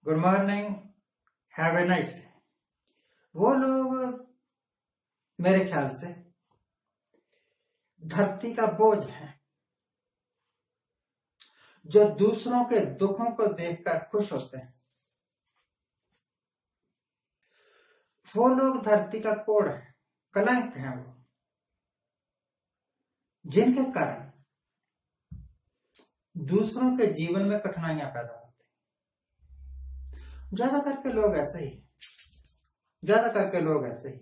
Good morning, have a nice day. वो लोग मेरे ख्याल से धरती का बोझ है जो दूसरों के दुखों को देखकर खुश होते हैं। वो लोग धरती का कोड़ है, कलंक है वो, जिनके कारण दूसरों के जीवन में कठिनाइयां पैदा होती हैं। ज्यादा करके लोग ऐसे ही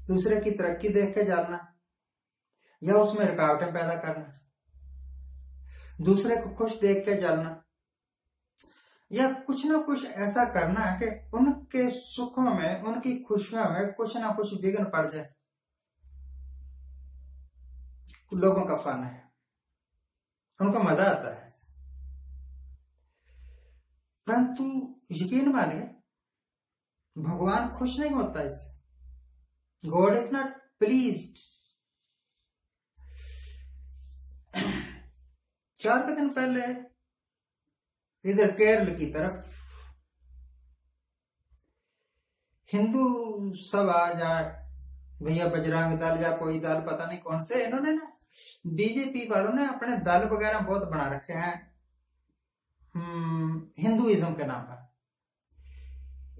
दूसरे की तरक्की देख के जलना या उसमें रुकावटें पैदा करना, दूसरे को खुश देख के जलना या कुछ ना कुछ ऐसा करना है कि उनके सुखों में, उनकी खुशियों में कुछ ना कुछ विघ्न पड़ जाए। लोगों का फन है, उनको मजा आता है। परंतु यकीन मानिए, भगवान खुश नहीं होता इससे। God is not pleased. 4 दिन पहले इधर केरल की तरफ हिंदू सब आ जाए, भैया बजरंग दल या कोई दल, पता नहीं कौन से, इन्होंने ना बीजेपी वालों ने अपने दल वगैरह बहुत बना रखे हैं हिंदुइज्म के नाम पर।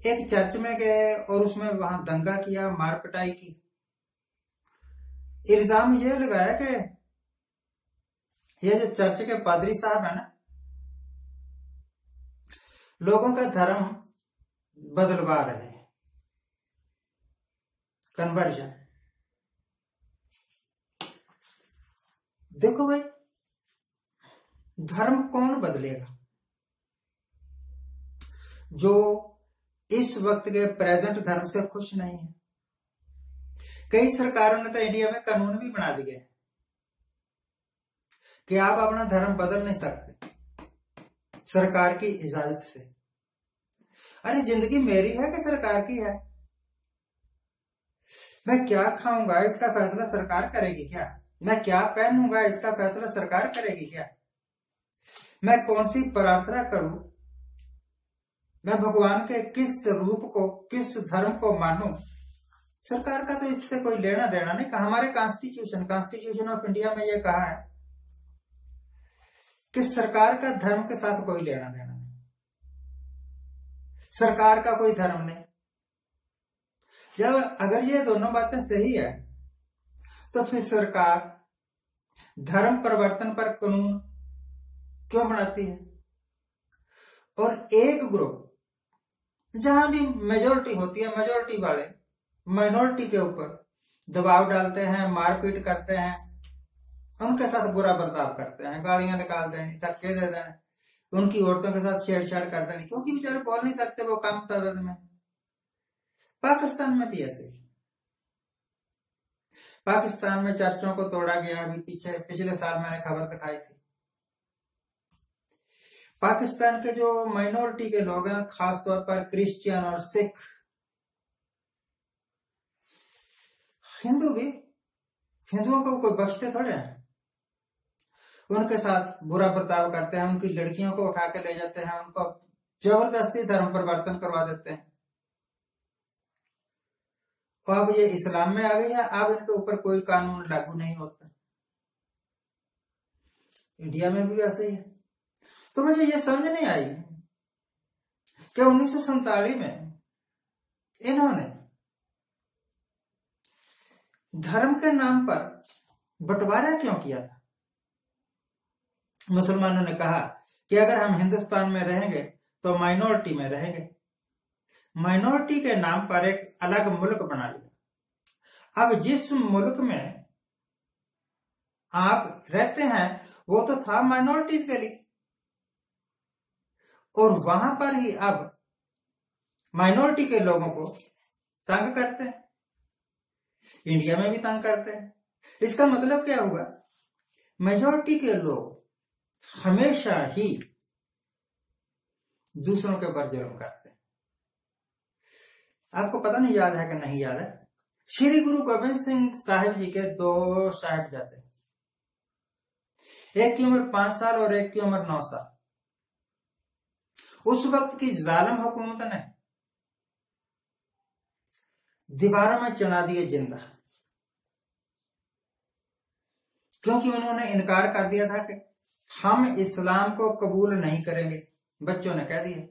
एक चर्च में गए और उसमें वहां दंगा किया, मार पिटाई की। इल्जाम ये लगाया कि ये जो चर्च के पादरी साहब है ना, लोगों का धर्म बदलवा रहे हैं, कन्वर्जन। देखो भाई, धर्म कौन बदलेगा जो इस वक्त के प्रेजेंट धर्म से खुश नहीं है। कई सरकारों ने तो इंडिया में कानून भी बना दिए कि आप अपना धर्म बदल नहीं सकते सरकार की इजाजत से। अरे जिंदगी मेरी है कि सरकार की है? मैं क्या खाऊंगा इसका फैसला सरकार करेगी क्या? मैं क्या पहनूंगा इसका फैसला सरकार करेगी क्या? मैं कौन सी प्रार्थना करूं, मैं भगवान के किस रूप को, किस धर्म को मानूं, सरकार का तो इससे कोई लेना देना नहीं। हमारे कॉन्स्टिट्यूशन ऑफ इंडिया में यह कहा है कि सरकार का धर्म के साथ कोई लेना देना नहीं, सरकार का कोई धर्म नहीं। जब अगर ये दोनों बातें सही है तो फिर सरकार धर्म परिवर्तन पर कानून क्यों बनाती है? और एक ग्रुप जहां भी मेजोरिटी होती है, मेजोरिटी वाले माइनॉरिटी के ऊपर दबाव डालते हैं, मारपीट करते हैं, उनके साथ बुरा बर्ताव करते हैं, गालियां निकाल देनी, धक्के दे देने, उनकी औरतों के साथ छेड़छाड़ कर देनी, क्योंकि बेचारे बोल नहीं सकते, वो कम तादाद में। पाकिस्तान में भी ऐसे ही। पाकिस्तान में चर्चों को तोड़ा गया। अभी पिछले साल मैंने खबर दिखाई थी। पाकिस्तान के जो माइनॉरिटी के लोग हैं, खासतौर पर क्रिश्चियन और सिख, हिंदू भी, हिंदुओं को कोई बख्शते थोड़े हैं। उनके साथ बुरा बर्ताव करते हैं, उनकी लड़कियों को उठा के ले जाते हैं, उनको जबरदस्ती धर्म परिवर्तन करवा देते हैं। और अब ये इस्लाम में आ गई है, अब इनके ऊपर कोई कानून लागू नहीं होता। इंडिया में भी वैसे ही है। तो मुझे ये समझ नहीं आई कि 1947 में इन्होंने धर्म के नाम पर बंटवारा क्यों किया था। मुसलमानों ने कहा कि अगर हम हिंदुस्तान में रहेंगे तो माइनॉरिटी में रहेंगे। माइनॉरिटी के नाम पर एक अलग मुल्क बना लिया। अब जिस मुल्क में आप रहते हैं वो तो था माइनॉरिटीज के लिए, और वहां पर ही अब माइनॉरिटी के लोगों को तंग करते हैं। इंडिया में भी तंग करते हैं। इसका मतलब क्या हुआ? मेजॉरिटी के लोग हमेशा ही दूसरों के ऊपर जुल्म करते हैं। आपको पता नहीं याद है कि नहीं याद है, श्री गुरु गोबिंद सिंह साहिब जी के 2 साहिबजादे, एक की उम्र 5 साल और एक की उम्र 9 साल। उस वक्त की जालिम हुकूमत ने दीवारों में चना दिए जिंदा, क्योंकि उन्होंने इनकार कर दिया था कि हम इस्लाम को कबूल नहीं करेंगे, बच्चों ने कह दिया।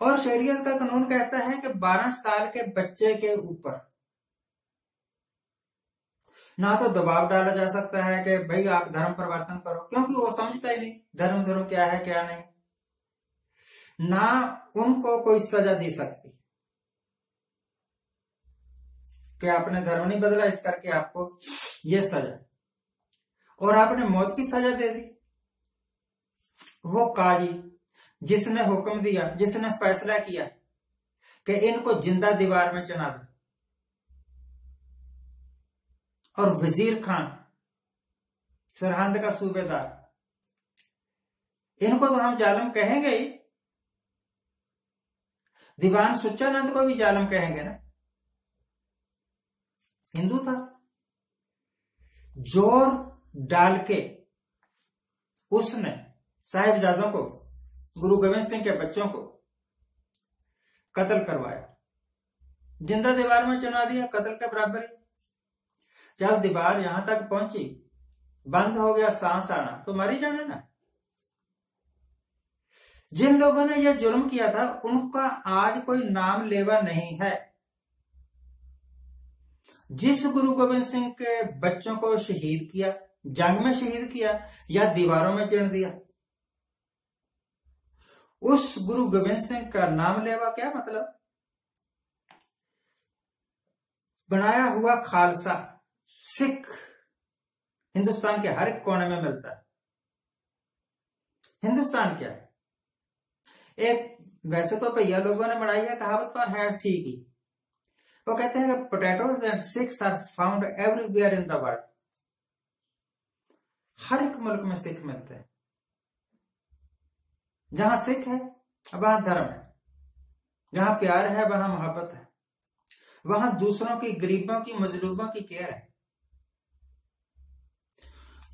और शरीयत का कानून कहता है कि 12 साल के बच्चे के ऊपर ना तो दबाव डाला जा सकता है कि भाई आप धर्म परिवर्तन करो, क्योंकि वो समझता ही नहीं धर्म क्या है क्या नहीं, ना उनको कोई सजा दी सकती कि आपने धर्म नहीं बदला इस करके आपको ये सजा, और आपने मौत की सजा दे दी। वो काजी जिसने हुक्म दिया, जिसने फैसला किया कि इनको जिंदा दीवार में चना दो, और वजीर खान सरहंद का सूबेदार, इनको तो हम जालिम कहेंगे ही, दीवान सुच्चानंद को भी जालिम कहेंगे ना, हिंदू था। जोर डाल के उसने साहिबजादों को, गुरु गोविंद सिंह के बच्चों को कत्ल करवाया, जिंदा दीवार में चुना दिया, कत्ल के बराबर ही। जब दीवार यहां तक पहुंची, बंद हो गया सांस आना, तो मर ही जाना ना। जिन लोगों ने यह जुर्म किया था उनका आज कोई नाम लेवा नहीं है। जिस गुरु गोविंद सिंह के बच्चों को शहीद किया, जंग में शहीद किया या दीवारों में चिण दिया, उस गुरु गोविंद सिंह का नाम लेवा क्या मतलब? बनाया हुआ खालसा सिख हिंदुस्तान के हर एक कोने में मिलता है। हिंदुस्तान क्या है? एक वैसे तो भैया लोगों ने बनाई है कहावत, पर है ठीक ही। वो कहते हैं कि potatoes and six are found everywhere in the world. हर एक मुल्क में सिख मिलते हैं। जहां सिख है वहां धर्म है, जहां प्यार है वहां मोहब्बत है, वहां दूसरों की, गरीबों की, मजलूबों की केयर है।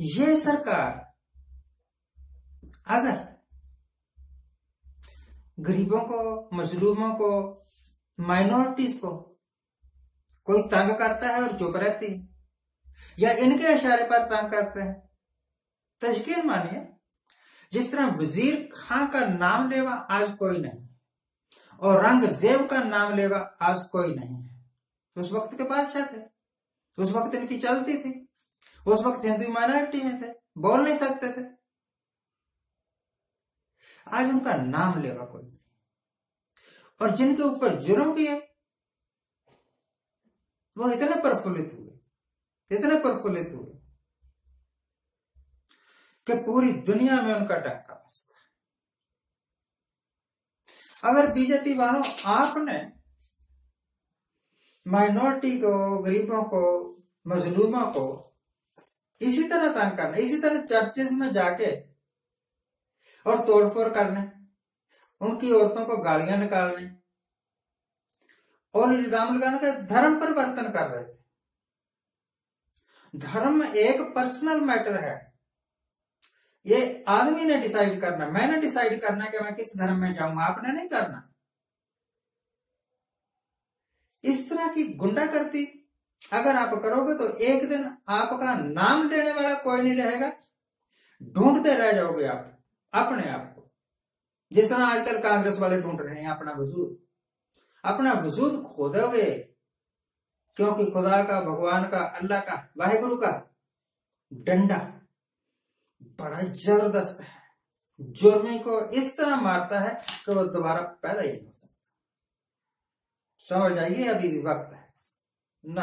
ये सरकार अगर गरीबों को, मजलूमों को, माइनॉरिटीज को कोई तंग करता है और चुप रहती है, या इनके इशारे पर तंग करते हैं, तो यकीन मानिए जिस तरह वजीर खां का नाम लेवा आज कोई नहीं और औरंगजेब का नाम लेवा आज कोई नहीं है, उस वक्त के बादशाह थे, उस वक्त इनकी चलती थी, उस वक्त हिंदू माइनॉरिटी में थे, बोल नहीं सकते थे। आज उनका नाम लेवा कोई नहीं, और जिनके ऊपर जुर्म किए वो इतने प्रफुल्लित हुए कि पूरी दुनिया में उनका डंका बजता है। अगर बीजेपी वालों आपने माइनॉरिटी को, गरीबों को, मजलूमों को इसी तरह तंग करना, इसी तरह चर्चेस में जाके और तोड़फोड़ करने, उनकी औरतों को गालियां निकालने और इल्जाम लगाने का धर्म परिवर्तन कर रहे थे। धर्म एक पर्सनल मैटर है, ये आदमी ने डिसाइड करना, मैंने डिसाइड करना कि मैं किस धर्म में जाऊंगा, आपने नहीं करना। इस तरह की गुंडागर्दी अगर आप करोगे तो एक दिन आपका नाम लेने वाला कोई नहीं रहेगा, ढूंढते रह जाओगे आप अपने आप को, जिस तरह आजकल कांग्रेस वाले ढूंढ रहे हैं अपना वजूद खो दोगे, क्योंकि खुदा का, भगवान का, अल्लाह का, वाहिगुरु का डंडा बड़ा जबरदस्त है। जुर्मी को इस तरह मारता है कि वो दोबारा पैदा ही नहीं हो सकता। समझ आइए, अभी भी वक्त है ना।